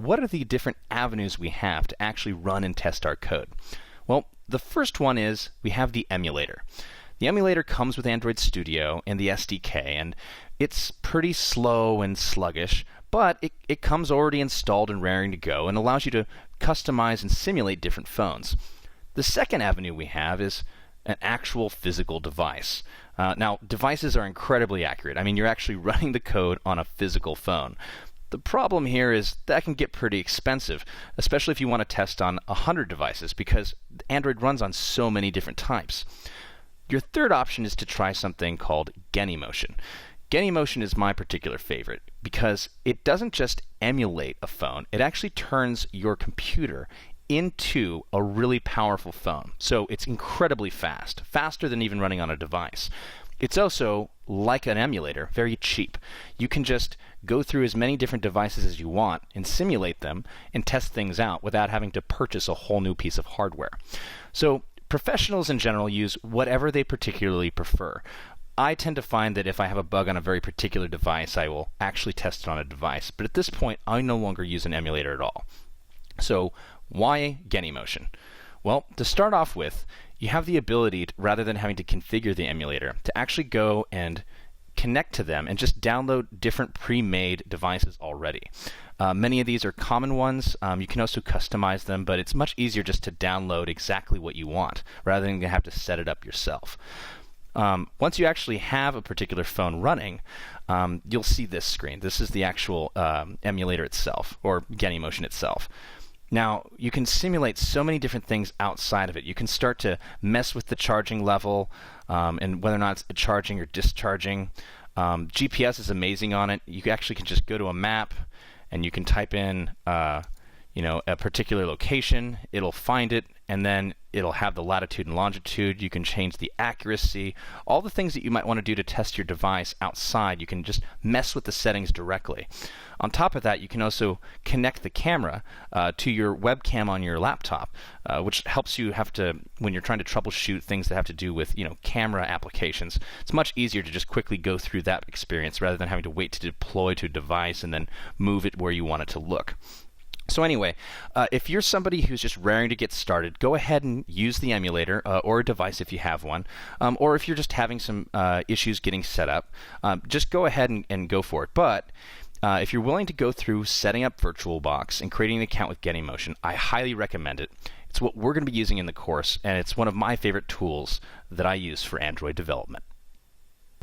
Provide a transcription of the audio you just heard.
what are the different avenues we have to actually run and test our code? Well, the first one is we have the emulator. The emulator comes with Android Studio and the SDK, and it's pretty slow and sluggish, but it comes already installed and raring to go and allows you to customize and simulate different phones. The second avenue we have is an actual physical device. Now, devices are incredibly accurate. I mean, you're actually running the code on a physical phone. The problem here is that can get pretty expensive, especially if you want to test on 100 devices, because Android runs on so many different types. Your third option is to try something called Genymotion. Genymotion is my particular favorite because it doesn't just emulate a phone, it actually turns your computer into a really powerful phone. So it's incredibly fast, faster than even running on a device. It's also, like an emulator, very cheap. You can just go through as many different devices as you want and simulate them and test things out without having to purchase a whole new piece of hardware. So professionals in general use whatever they particularly prefer. I tend to find that if I have a bug on a very particular device, I will actually test it on a device. But at this point, I no longer use an emulator at all. So why Genymotion? Well, to start off with, you have the ability, rather than having to configure the emulator, to actually go and connect to them and just download different pre-made devices already. Many of these are common ones. You can also customize them, but it's much easier just to download exactly what you want rather than have to set it up yourself. Once you actually have a particular phone running, you'll see this screen. This is the actual emulator itself, or Genymotion itself. Now, you can simulate so many different things outside of it. You can start to mess with the charging level and whether or not it's charging or discharging. GPS is amazing on it. You actually can just go to a map and you can type in a particular location. It'll find it, and then it'll have the latitude and longitude. You can change the accuracy. All the things that you might want to do to test your device outside, you can just mess with the settings directly. On top of that, you can also connect the camera to your webcam on your laptop, which helps you when you're trying to troubleshoot things that have to do with, camera applications. It's much easier to just quickly go through that experience rather than having to wait to deploy to a device and then move it where you want it to look. So anyway, if you're somebody who's just raring to get started, go ahead and use the emulator or a device if you have one. Or if you're just having some issues getting set up, just go ahead and go for it. But if you're willing to go through setting up VirtualBox and creating an account with Genymotion, I highly recommend it. It's what we're going to be using in the course, and it's one of my favorite tools that I use for Android development.